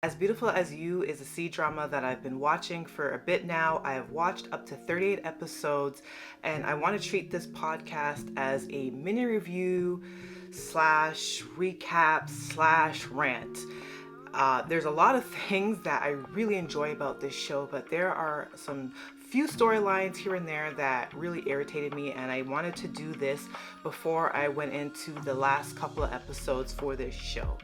As Beautiful as You is a C-drama that I've been watching for a bit now. I have watched up to 38 episodes, and I want to treat this podcast as a mini review slash recap slash rant. There's a lot of things that I really enjoy about this show, but there are some few storylines here and there that really irritated me, and I wanted to do this before I went into the last couple of episodes for this show.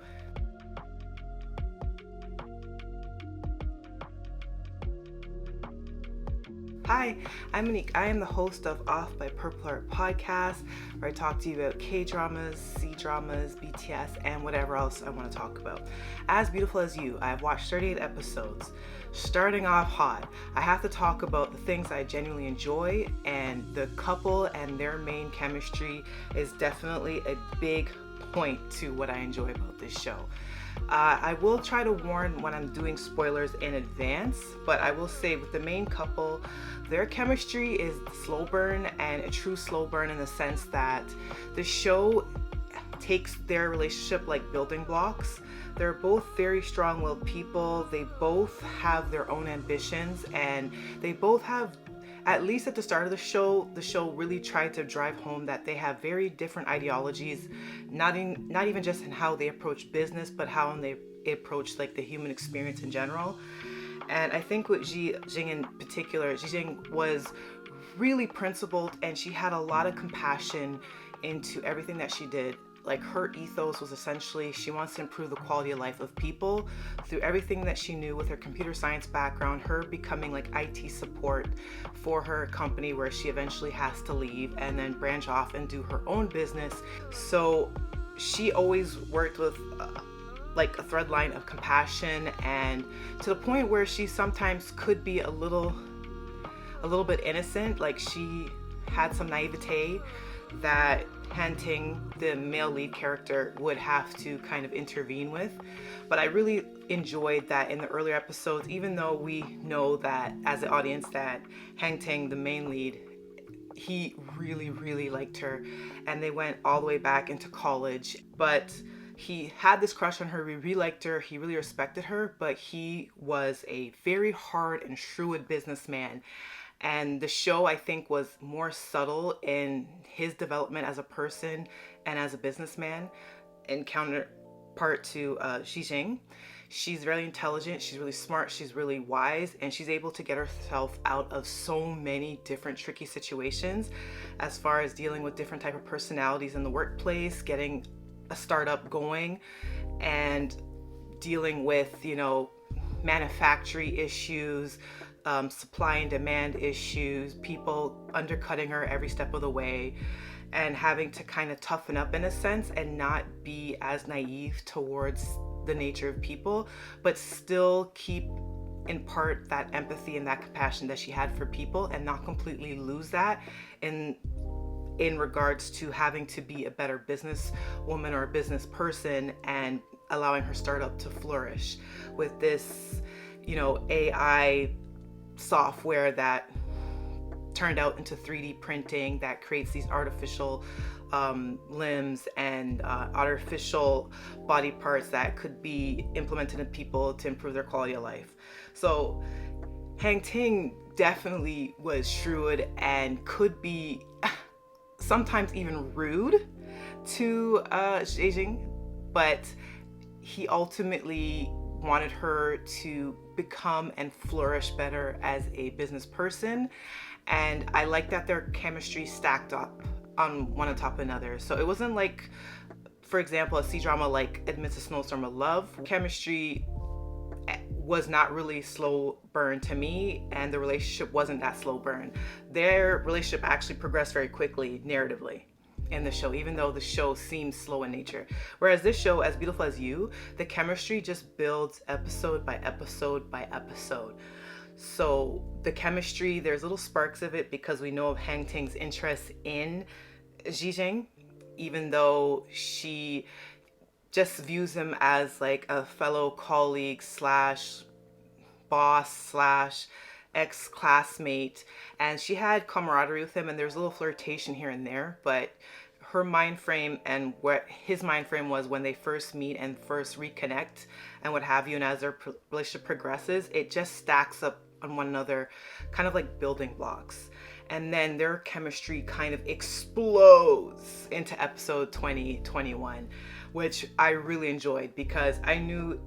Hi, I'm Monique. I am the host of Off by Purple Heart podcast, where I talk to you about K-dramas, C-dramas, BTS, and whatever else I want to talk about. As Beautiful as You, I've watched 38 episodes. Starting off hot, I have to talk about the things I genuinely enjoy, and the couple and their main chemistry is definitely a big point to what I enjoy about this show. I will try to warn when I'm doing spoilers in advance, but I will say with the main couple, their chemistry is slow burn, and a true slow burn in the sense that the show takes their relationship like building blocks. They're both very strong-willed people. They both have their own ambitions, and they both have, at least at the start of the show really tried to drive home that they have very different ideologies, not even just in how they approach business, but how they approach like the human experience in general. And I think with Ji Jing in particular, Ji Jing was really principled, and she had a lot of compassion into everything that she did. Like, her ethos was essentially she wants to improve the quality of life of people through everything that she knew with her computer science background, her becoming like IT support for her company where she eventually has to leave and then branch off and do her own business. So she always worked with like a thread line of compassion, and to the point where she sometimes could be a little bit innocent. Like, she had some naivete that Hanting, the male lead character, would have to kind of intervene with. But I really enjoyed that in the earlier episodes, even though we know that as an audience that Hanting, the main lead, he really liked her, and they went all the way back into college. But he had this crush on her, he really liked her, he really respected her, but he was a very hard and shrewd businessman. And the show, I think, was more subtle in his development as a person and as a businessman, in counterpart to Xi Jing. She's very intelligent, she's really smart, she's really wise, and she's able to get herself out of so many different tricky situations as far as dealing with different type of personalities in the workplace, getting a startup going, and dealing with, manufacturing issues, supply and demand issues, people undercutting her every step of the way, and having to kind of toughen up in a sense and not be as naive towards the nature of people, but still keep in part that empathy and that compassion that she had for people, and not completely lose that in regards to having to be a better business woman or a business person, and allowing her startup to flourish with this, AI software that turned out into 3D printing that creates these artificial limbs and artificial body parts that could be implemented in people to improve their quality of life. So Hang Ting definitely was shrewd and could be sometimes even rude to Xi Jing, but he ultimately wanted her to become and flourish better as a business person. And I like that their chemistry stacked up on one on top of another. So it wasn't like, for example, a C-drama like Admits a Snowstorm of Love. Chemistry was not really slow burn to me, and the relationship wasn't that slow burn. Their relationship actually progressed very quickly narratively in the show, even though the show seems slow in nature. Whereas this show, As Beautiful as You, the chemistry just builds episode by episode by episode. So the chemistry, there's little sparks of it because we know of Hang Ting's interest in Xi Jing, even though she just views him as like a fellow colleague slash boss slash ex-classmate, and she had camaraderie with him, and there's a little flirtation here and there, but her mind frame and what his mind frame was when they first meet and first reconnect and what have you, and as their relationship progresses, it just stacks up on one another, kind of like building blocks. And then their chemistry kind of explodes into episode 2021, which I really enjoyed because I'm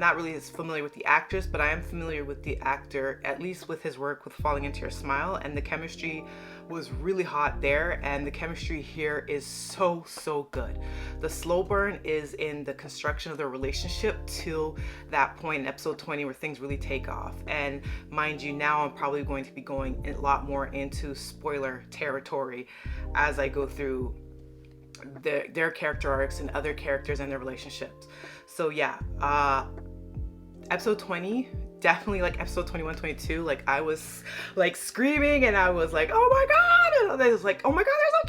not really as familiar with the actress, but I am familiar with the actor, at least with his work with Falling Into Your Smile, and the chemistry was really hot there, and the chemistry here is so good. The slow burn is in the construction of their relationship till that point in episode 20 where things really take off. And mind you, now I'm probably going to be going a lot more into spoiler territory as I go through their character arcs and other characters and their relationships. So yeah, episode 20, definitely like episode 21, 22, like I was like screaming and I was like, oh my god, and I was like, oh my god, they're so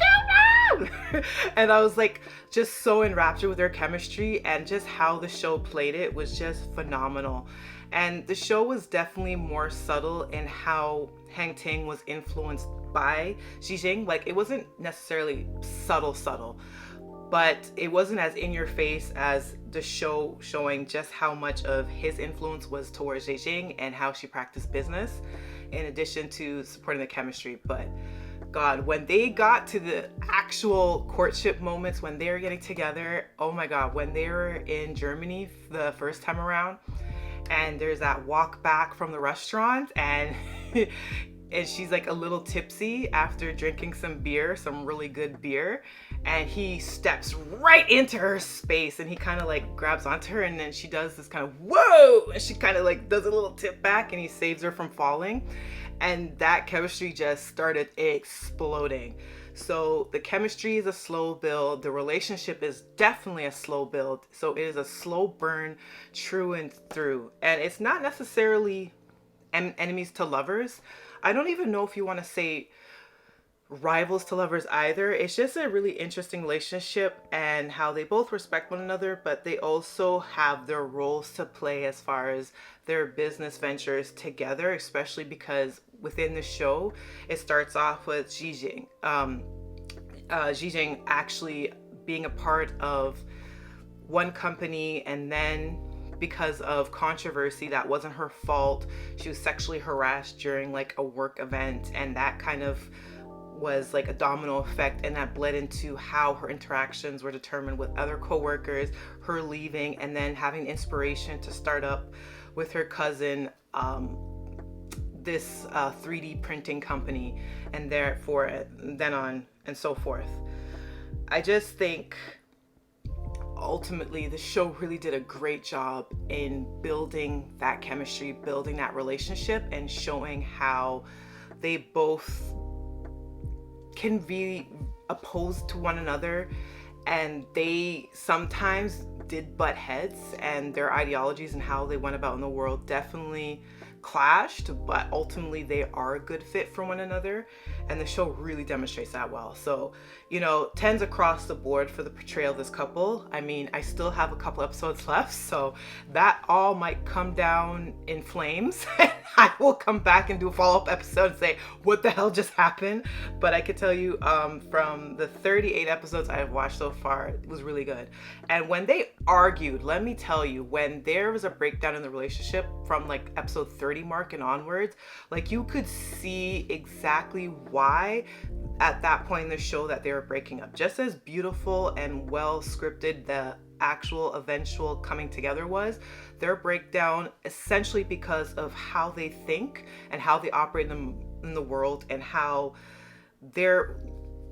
cute now. And I was like just so enraptured with their chemistry, and just how the show played it was just phenomenal. And the show was definitely more subtle in how Hang Ting was influenced by Xi. Like it wasn't necessarily subtle, but it wasn't as in your face as the show showing just how much of his influence was towards Beijing and how she practiced business, in addition to supporting the chemistry. But God, when they got to the actual courtship moments, when they were getting together, oh my God, when they were in Germany the first time around, and there's that walk back from the restaurant, and and she's like a little tipsy after drinking some beer, some really good beer, and he steps right into her space and he kind of like grabs onto her, and then she does this kind of whoa, and she kind of like does a little tip back and he saves her from falling, and that chemistry just started exploding. So the chemistry is a slow build. The relationship is definitely a slow build. So it is a slow burn through and through. And it's not necessarily enemies to lovers. I don't even know if you want to say rivals to lovers either. It's just a really interesting relationship and how they both respect one another, but they also have their roles to play as far as their business ventures together, especially because within the show, it starts off with Xi actually being a part of one company, and then because of controversy that wasn't her fault, she was sexually harassed during like a work event, and that kind of was like a domino effect, and that bled into how her interactions were determined with other co-workers, her leaving, and then having inspiration to start up with her cousin this 3D printing company, and therefore then on and so forth. I just think ultimately the show really did a great job in building that chemistry, building that relationship, and showing how they both can be opposed to one another, and they sometimes did butt heads, and their ideologies and how they went about in the world definitely clashed, but ultimately they are a good fit for one another, and the show really demonstrates that well. So, you know, 10s across the board for the portrayal of this couple. I mean, I still have a couple episodes left, so that all might come down in flames. I will come back and do a follow-up episode and say, what the hell just happened? But I could tell you from the 38 episodes I have watched so far, it was really good. And when they argued, let me tell you, when there was a breakdown in the relationship from like episode 30 mark and onwards, like you could see exactly why at that point in the show that they were breaking up. Just as beautiful and well scripted the actual eventual coming together was, their breakdown essentially because of how they think and how they operate in the world, and how their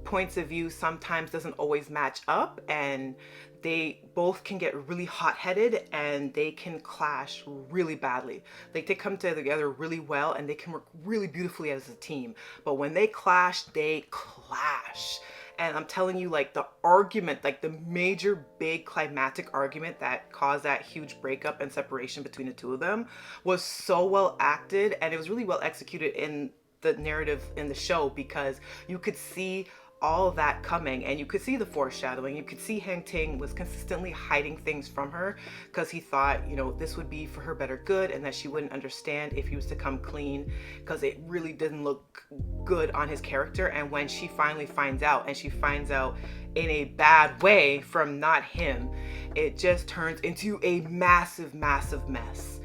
points of view sometimes doesn't always match up, and they both can get really hot-headed and they can clash really badly. Like they come together really well and they can work really beautifully as a team, but when they clash, they clash. And I'm telling you, like the argument, like the major big climactic argument that caused that huge breakup and separation between the two of them was so well acted, and it was really well executed in the narrative in the show, because you could see all that coming, and you could see the foreshadowing. You could see Hang Ting was consistently hiding things from her because he thought, you know, this would be for her better good and that she wouldn't understand if he was to come clean, because it really didn't look good on his character. And when she finally finds out, and she finds out in a bad way from not him, it just turns into a massive mess.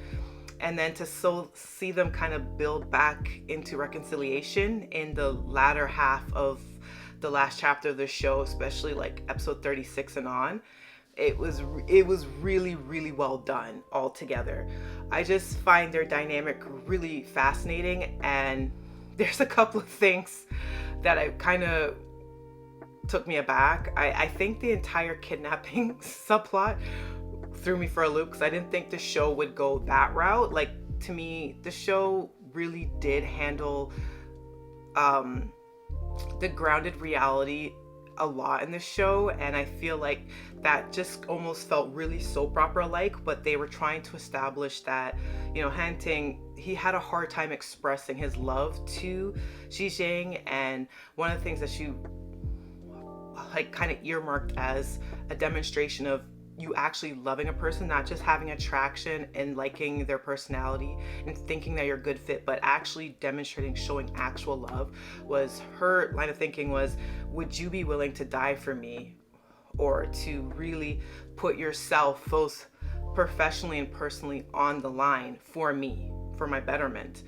And then to see them kind of build back into reconciliation in the latter half of the last chapter of the show, especially like episode 36 and on, it was really well done altogether. I just find their dynamic really fascinating, and there's a couple of things that I kind of took me aback. I think the entire kidnapping subplot threw me for a loop because I didn't think the show would go that route. Like, to me, the show really did handle the grounded reality a lot in the show, and I feel like that just almost felt really soap opera like. But they were trying to establish that, you know, Han Ting, he had a hard time expressing his love to Xi Jing, and one of the things that she like kind of earmarked as a demonstration of you actually loving a person, not just having attraction and liking their personality and thinking that you're a good fit, but actually demonstrating, showing actual love, was her line of thinking was, would you be willing to die for me, or to really put yourself both professionally and personally on the line for me, for my betterment?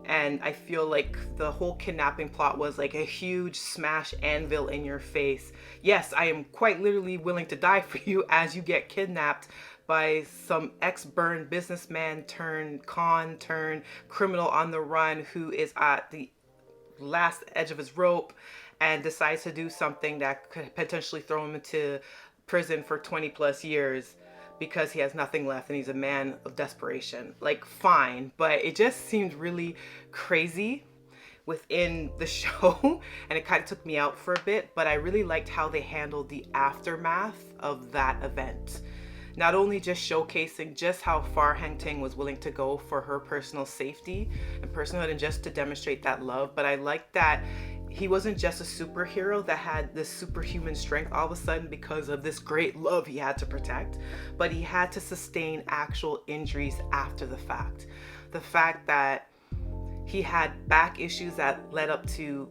And I feel like the whole kidnapping plot was like a huge smash anvil in your face. Yes, I am quite literally willing to die for you as you get kidnapped by some ex-burned businessman turned con turned criminal on the run who is at the last edge of his rope and decides to do something that could potentially throw him into prison for 20 plus years because he has nothing left and he's a man of desperation. Like, fine, but it just seemed really crazy within the show, and it kind of took me out for a bit. But I really liked how they handled the aftermath of that event. Not only just showcasing just how far Hang Ting was willing to go for her personal safety and personhood and just to demonstrate that love, but I liked that he wasn't just a superhero that had this superhuman strength all of a sudden because of this great love he had to protect, but he had to sustain actual injuries after the fact. The fact that he had back issues that led up to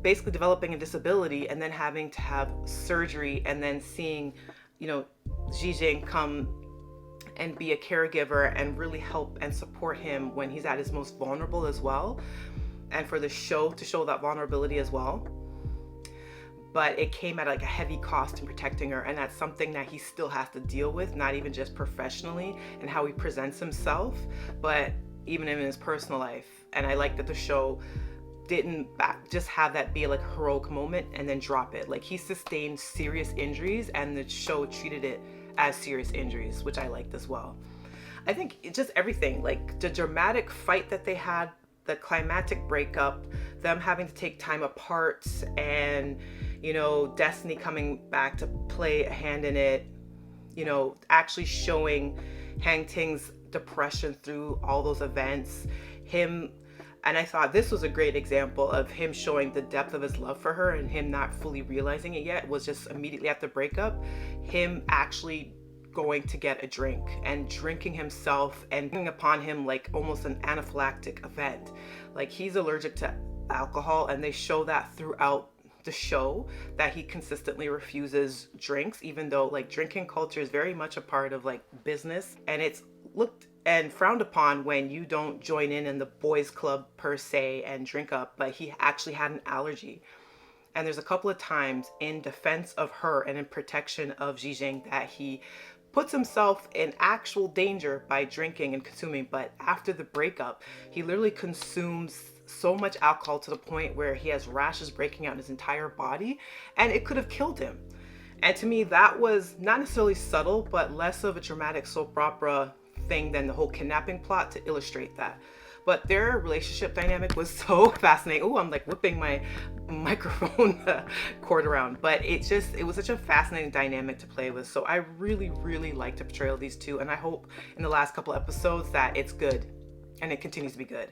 basically developing a disability and then having to have surgery, and then seeing, you know, Xi Jing come and be a caregiver and really help and support him when he's at his most vulnerable as well. And for the show to show that vulnerability as well. But it came at like a heavy cost in protecting her, and that's something that he still has to deal with, not even just professionally and how he presents himself, but even in his personal life. And I like that the show didn't just have that be like a heroic moment and then drop it. Like, he sustained serious injuries and the show treated it as serious injuries, which I liked as well. I think it's just everything, like the dramatic fight that they had, the climactic breakup, them having to take time apart, and, you know, Destiny coming back to play a hand in it, you know, actually showing Hang Ting's depression through all those events, him. And I thought this was a great example of him showing the depth of his love for her and him not fully realizing it yet. Was just immediately after the breakup, him actually going to get a drink and drinking himself and bringing upon him like almost an anaphylactic event. Like, he's allergic to alcohol, and they show that throughout the show, that he consistently refuses drinks, even though like drinking culture is very much a part of like business, and it's looked and frowned upon when you don't join in the boys club per se and drink up. But he actually had an allergy. And there's a couple of times in defense of her and in protection of Xi Jing that he puts himself in actual danger by drinking and consuming. But after the breakup, he literally consumes so much alcohol to the point where he has rashes breaking out in his entire body, and it could have killed him. And to me, that was not necessarily subtle, but less of a dramatic soap opera thing than the whole kidnapping plot to illustrate that. But their relationship dynamic was so fascinating. Oh, I'm like whipping my microphone cord around. But it was such a fascinating dynamic to play with. So I really, really liked the portrayal of these two. And I hope in the last couple episodes that it's good and it continues to be good.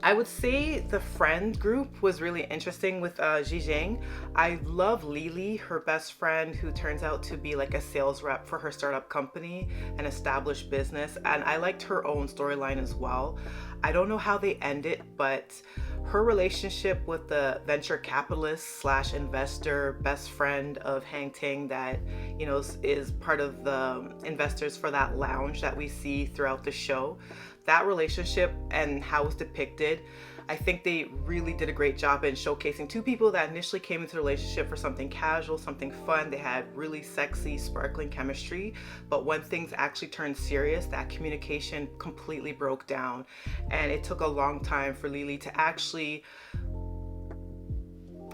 I would say the friend group was really interesting with Zhijing. I love Lily, her best friend, who turns out to be like a sales rep for her startup company, an established business. And I liked her own storyline as well. I don't know how they end it, but her relationship with the venture capitalist slash investor best friend of Hang Ting that, is part of the investors for that lounge that we see throughout the show. That relationship and how it's depicted, I think they really did a great job in showcasing two people that initially came into the relationship for something casual, something fun. They had really sexy, sparkling chemistry. But when things actually turned serious, that communication completely broke down. And it took a long time for Lily to actually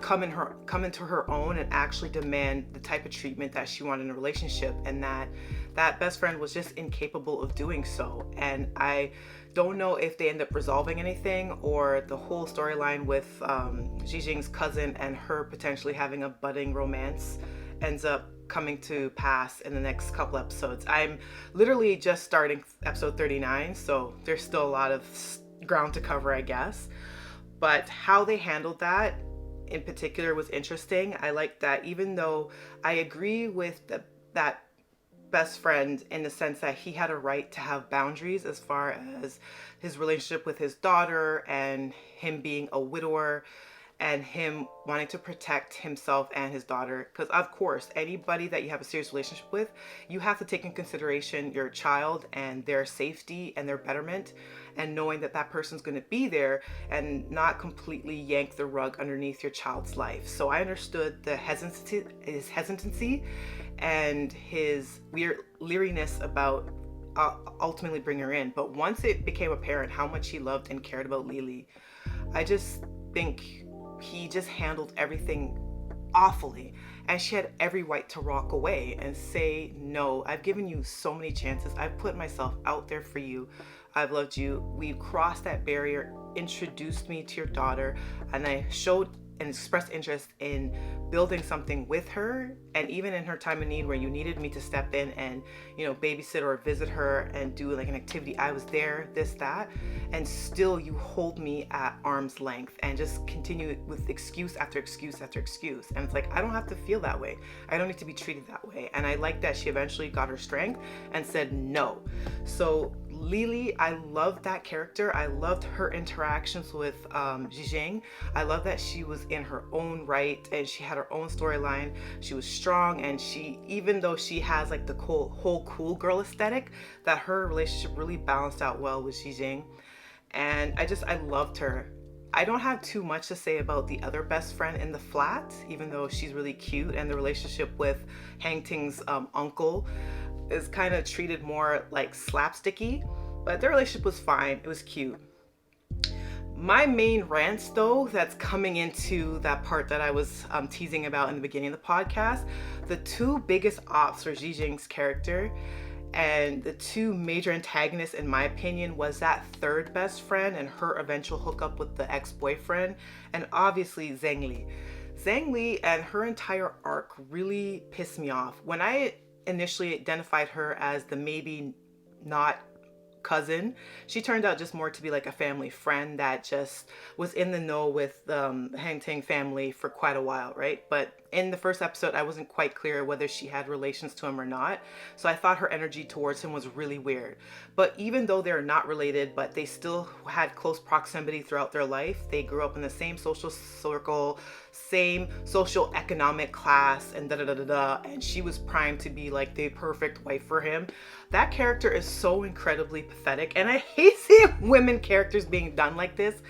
come into her own and actually demand the type of treatment that she wanted in a relationship, and that best friend was just incapable of doing so. And I don't know if they end up resolving anything, or the whole storyline with Zhijing's cousin and her potentially having a budding romance ends up coming to pass in the next couple episodes. I'm literally just starting episode 39, so there's still a lot of ground to cover, I guess. But how they handled that in particular was interesting. I like that, even though I agree with that best friend in the sense that he had a right to have boundaries as far as his relationship with his daughter and him being a widower and him wanting to protect himself and his daughter. Because of course, anybody that you have a serious relationship with, you have to take in consideration your child and their safety and their betterment, and knowing that that person's going to be there and not completely yank the rug underneath your child's life. So I understood his hesitancy and his weird leeriness about ultimately bringing her in. But once it became apparent how much he loved and cared about Lily, I just think he just handled everything awfully, and she had every right to walk away and say, no, I've given you so many chances. I've put myself out there for you. I've loved you. We've crossed that barrier, introduced me to your daughter, and I showed and expressed interest in building something with her. And even in her time of need where you needed me to step in and, babysit or visit her and do like an activity, I was there, this, that, and still you hold me at arm's length and just continue with excuse after excuse after excuse. And it's like, I don't have to feel that way. I don't need to be treated that way. And I like that she eventually got her strength and said no. So Lily, I loved that character. I loved her interactions with Zhijing. I love that she was in her own right and she had her own storyline. She was strong, and she, even though she has like the whole cool girl aesthetic, that her relationship really balanced out well with Zhijing. And I loved her. I don't have too much to say about the other best friend in the flat, even though she's really cute, and the relationship with Hang Ting's uncle is kind of treated more like slapsticky, but their relationship was fine. It was cute. My main rants, though, that's coming into that part that I was teasing about in the beginning of the podcast, the two biggest ops for Zhijing's character and the two major antagonists, in my opinion, was that third best friend and her eventual hookup with the ex-boyfriend, and obviously Zhang Li. Zhang Li and her entire arc really pissed me off. When I initially identified her as the maybe not cousin, she turned out just more to be like a family friend that just was in the know with the Hang Ting family for quite a while, right? But in the first episode, I wasn't quite clear whether she had relations to him or not. So I thought her energy towards him was really weird. But even though they're not related, but they still had close proximity throughout their life. They grew up in the same social circle, same social economic class, and and she was primed to be like the perfect wife for him. That character is so incredibly pathetic, and I hate seeing women characters being done like this.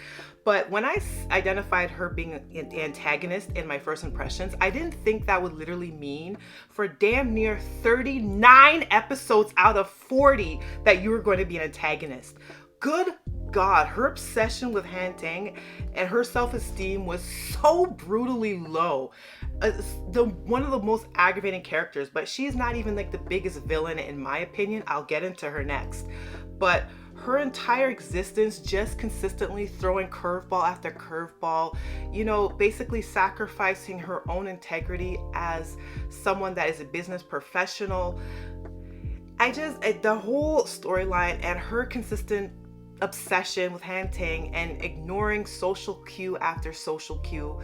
But when I identified her being an antagonist in my first impressions, I didn't think that would literally mean for damn near 39 episodes out of 40 that you were going to be an antagonist. Good God, her obsession with Han Ting and her self-esteem was so brutally low. One of the most aggravating characters, but she's not even like the biggest villain in my opinion. I'll get into her next. But her entire existence just consistently throwing curveball after curveball, basically sacrificing her own integrity as someone that is a business professional. The whole storyline and her consistent obsession with Han Ting and ignoring social cue after social cue,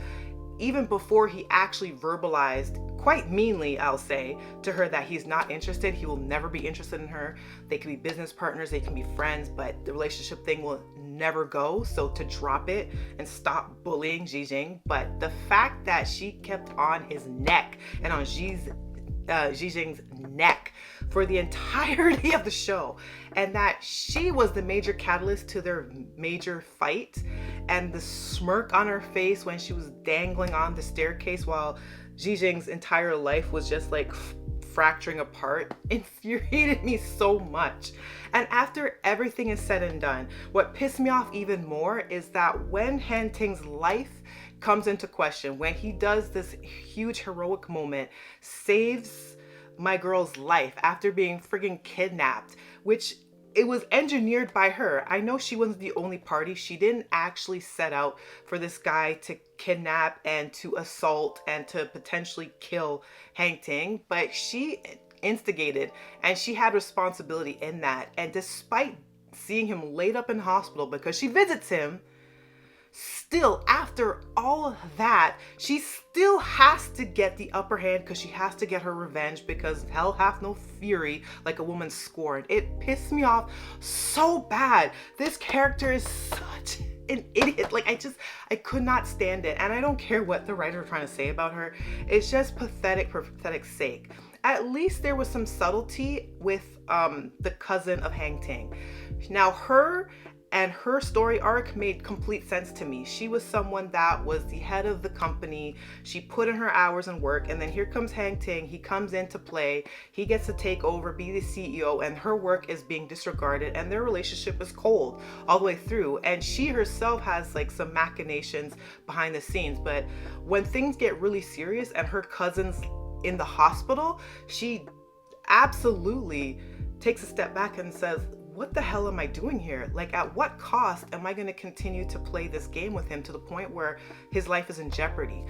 even before he actually verbalized, quite meanly, I'll say, to her that he's not interested. He will never be interested in her. They can be business partners, they can be friends, but the relationship thing will never go. So to drop it and stop bullying Jijing. But the fact that she kept on his neck and on Jijing's neck for the entirety of the show, and that she was the major catalyst to their major fight, and the smirk on her face when she was dangling on the staircase while Jijing's entire life was just like fracturing apart, infuriated me so much. And after everything is said and done, what pissed me off even more is that when Han Ting's life comes into question, when he does this huge heroic moment, saves my girl's life after being friggin' kidnapped, which it was engineered by her. I know she wasn't the only party. She didn't actually set out for this guy to kidnap and to assault and to potentially kill Han Ting, but she instigated and she had responsibility in that. And despite seeing him laid up in hospital because she visits him, still, after all of that, she still has to get the upper hand because she has to get her revenge, because hell hath no fury like a woman scorned. It pissed me off so bad. This character is such an idiot. Like, I could not stand it. And I don't care what the writer was trying to say about her. It's just pathetic for pathetic's sake. At least there was some subtlety with the cousin of Han Ting. Now, her and her story arc made complete sense to me. She was someone that was the head of the company. She put in her hours and work, and then here comes Han Ting. He comes into play. He gets to take over, be the CEO, and her work is being disregarded, and their relationship is cold all the way through. And she herself has like some machinations behind the scenes. But when things get really serious and her cousin's in the hospital, she absolutely takes a step back and says, what the hell am I doing here? Like, at what cost am I going to continue to play this game with him to the point where his life is in jeopardy?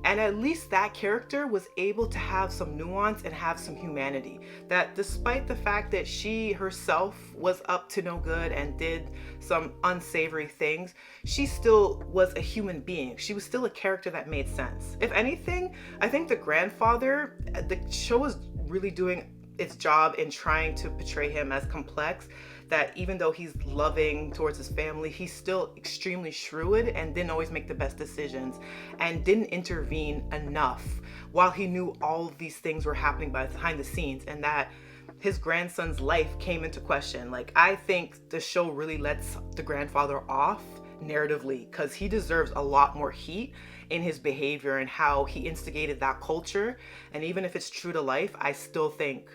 And at least that character was able to have some nuance and have some humanity. That despite the fact that she herself was up to no good and did some unsavory things, she still was a human being. She was still a character that made sense. If anything, I think the grandfather, the show was really doing its job in trying to portray him as complex, that even though he's loving towards his family, he's still extremely shrewd and didn't always make the best decisions and didn't intervene enough while he knew all of these things were happening behind the scenes, and that his grandson's life came into question. Like, I think the show really lets the grandfather off narratively because he deserves a lot more heat in his behavior and how he instigated that culture. And even if it's true to life, I still think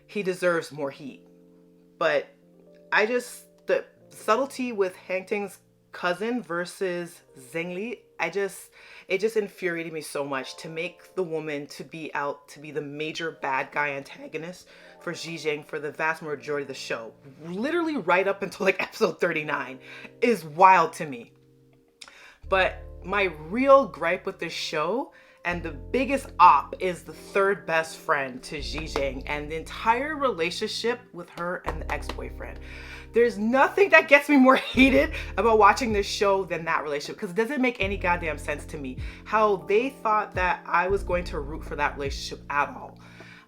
he deserves more heat. But the subtlety with Han Ting's cousin versus Zhengli, it just infuriated me so much to make the woman to be out to be the major bad guy antagonist for Jijing for the vast majority of the show, literally right up until like episode 39, is wild to me. But my real gripe with this show, and the biggest op, is the third best friend to Jijing and the entire relationship with her and the ex-boyfriend. There's nothing that gets me more heated about watching this show than that relationship, because it doesn't make any goddamn sense to me how they thought that I was going to root for that relationship at all.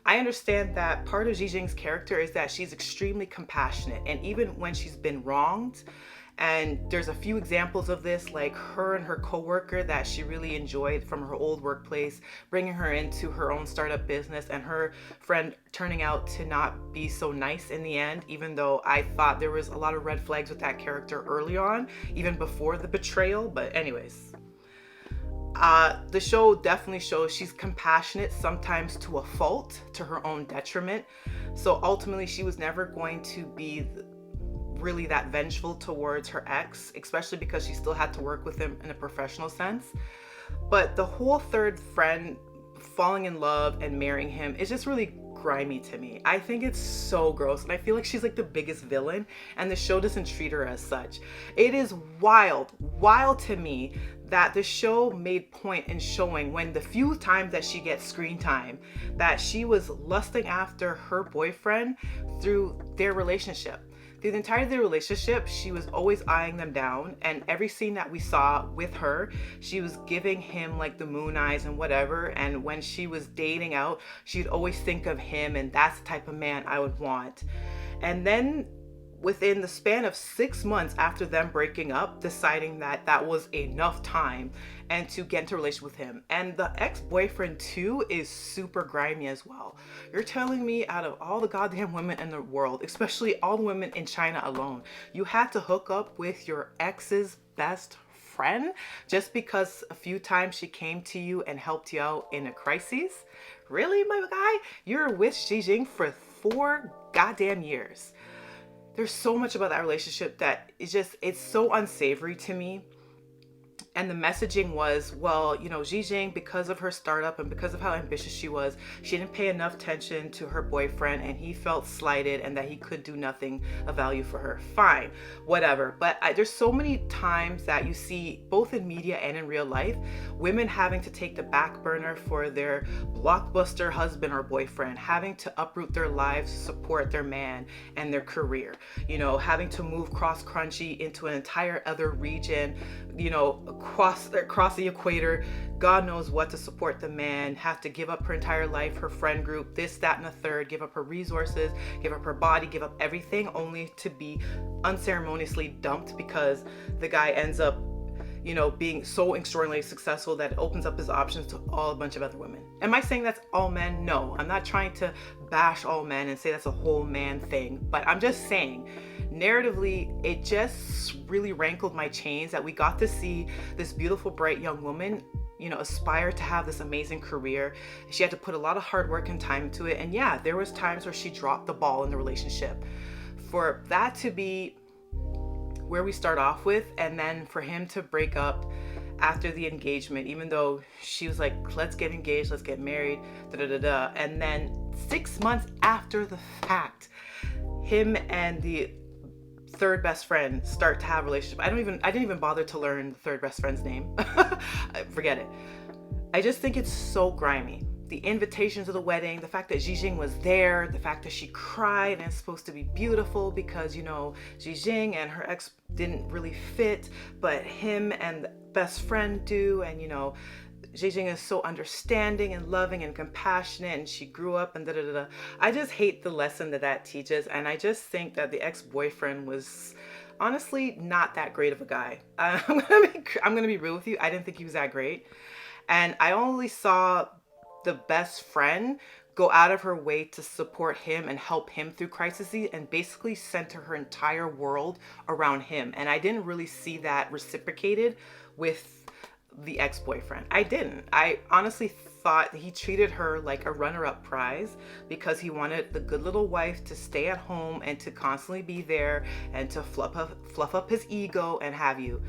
I understand that part of Jijing's character is that she's extremely compassionate, and even when she's been wronged, and there's a few examples of this, like her and her coworker that she really enjoyed from her old workplace, bringing her into her own startup business, and her friend turning out to not be so nice in the end, even though I thought there was a lot of red flags with that character early on, even before the betrayal. But anyways, the show definitely shows she's compassionate, sometimes to a fault, to her own detriment. So ultimately, she was never going to be really that vengeful towards her ex, especially because she still had to work with him in a professional sense. But the whole third friend falling in love and marrying him is just really grimy to me. I think it's so gross, and I feel like she's like the biggest villain, and the show doesn't treat her as such. It is wild to me that the show made point in showing, when the few times that she gets screen time, that she was lusting after her boyfriend through their relationship. Through the entirety of their relationship, she was always eyeing them down. And every scene that we saw with her, she was giving him like the moon eyes and whatever. And when she was dating out, she'd always think of him, and that's the type of man I would want. And then within the span of 6 months after them breaking up, deciding that that was enough time and to get into a relationship with him. And the ex-boyfriend too is super grimy as well. You're telling me out of all the goddamn women in the world, especially all the women in China alone, you had to hook up with your ex's best friend just because a few times she came to you and helped you out in a crisis? Really, my guy? You're with Xi Jing for 4 goddamn years. There's so much about that relationship that it's so unsavory to me. And the messaging was, well, you know, Xi Jing, because of her startup and because of how ambitious she was, she didn't pay enough attention to her boyfriend and he felt slighted and that he could do nothing of value for her. Fine, whatever. But there's so many times that you see, both in media and in real life, women having to take the back burner for their blockbuster husband or boyfriend, having to uproot their lives to support their man and their career, you know, having to move cross-country into an entire other region, you know, across the equator, God knows what, to support the man, have to give up her entire life, her friend group, this, that, and the third, give up her resources, give up her body, give up everything, only to be unceremoniously dumped because the guy ends up, you know, being so extraordinarily successful that it opens up his options to a bunch of other women. Am I saying that's all men? No, I'm not trying to bash all men and say that's a whole man thing, but I'm just saying, narratively, it just really rankled my chains that we got to see this beautiful, bright young woman, you know, aspire to have this amazing career. She had to put a lot of hard work and time into it. And yeah, there was times where she dropped the ball in the relationship. For that to be where we start off with, and then for him to break up after the engagement, even though she was like, let's get engaged, let's get married, and then 6 months after the fact, him and the third best friend start to have a relationship. I didn't even bother to learn the third best friend's name. Forget it. I just think it's so grimy. The invitation to the wedding, the fact that Xi Jing was there, the fact that she cried and it's supposed to be beautiful because, you know, Xi Jing and her ex didn't really fit, but him and the best friend do, and, you know, Xi Jing is so understanding and loving and compassionate, and she grew up and da-da-da-da. I just hate the lesson that teaches, and I just think that the ex-boyfriend was honestly not that great of a guy. I'm gonna be real with you. I didn't think he was that great, and I only saw the best friend go out of her way to support him and help him through crises and basically center her entire world around him. And I didn't really see that reciprocated with the ex-boyfriend. I didn't. I honestly thought he treated her like a runner-up prize because he wanted the good little wife to stay at home and to constantly be there and to fluff up his ego and have you.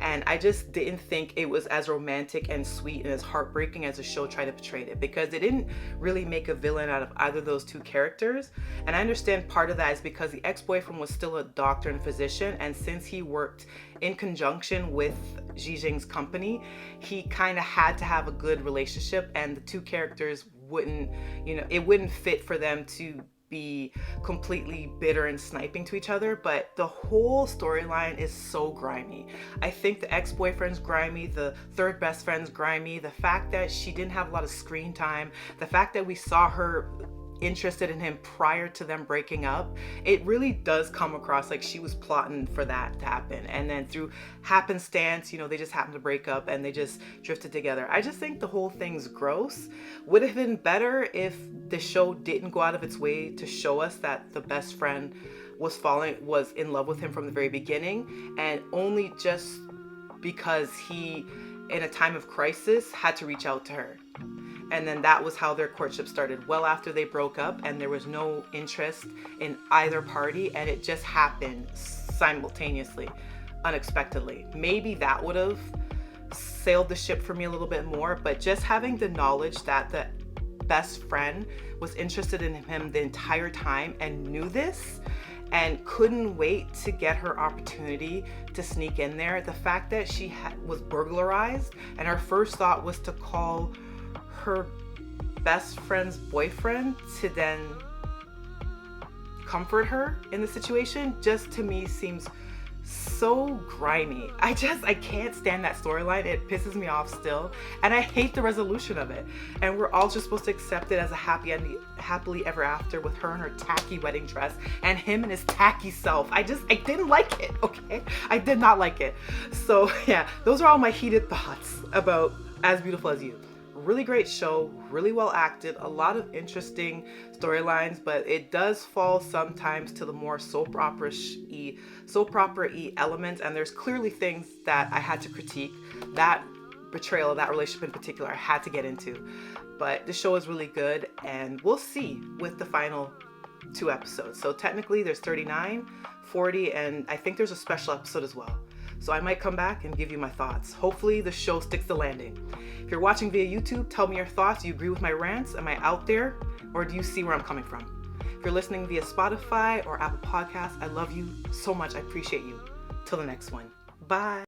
And I just didn't think it was as romantic and sweet and as heartbreaking as the show tried to portray it, because it didn't really make a villain out of either of those two characters. And I understand part of that is because the ex-boyfriend was still a doctor and physician, and since he worked in conjunction with Xi Jing's company, he kind of had to have a good relationship, and the two characters wouldn't, you know, it wouldn't fit for them to be completely bitter and sniping to each other. But the whole storyline is so grimy. I think the ex-boyfriend's grimy, the third best friend's grimy, the fact that she didn't have a lot of screen time, the fact that we saw her interested in him prior to them breaking up, it really does come across like she was plotting for that to happen. And then through happenstance, you know, they just happened to break up and they just drifted together. I just think the whole thing's gross. Would have been better if the show didn't go out of its way to show us that the best friend was in love with him from the very beginning, and only just because he, in a time of crisis, had to reach out to her. And then that was how their courtship started, well after they broke up, and there was no interest in either party, and it just happened simultaneously, unexpectedly. Maybe that would have sailed the ship for me a little bit more, but just having the knowledge that the best friend was interested in him the entire time and knew this and couldn't wait to get her opportunity to sneak in there. The fact that she was burglarized and her first thought was to call her best friend's boyfriend to then comfort her in the situation just to me seems so grimy. I can't stand that storyline. It pisses me off still, and I hate the resolution of it. And we're all just supposed to accept it as a happy ending, happily ever after, with her in her tacky wedding dress and him and his tacky self. I didn't like it, okay? I did not like it. So yeah, those are all my heated thoughts about As Beautiful as You. Really great show, really well acted, a lot of interesting storylines, but it does fall sometimes to the more soap opera-y elements, and there's clearly things that I had to critique. That betrayal of that relationship in particular I had to get into. But the show is really good, and we'll see with the final 2 episodes. So technically there's 39, 40, and I think there's a special episode as well. So I might come back and give you my thoughts. Hopefully the show sticks the landing. If you're watching via YouTube, tell me your thoughts. Do you agree with my rants? Am I out there? Or do you see where I'm coming from? If you're listening via Spotify or Apple Podcasts, I love you so much. I appreciate you. Till the next one. Bye.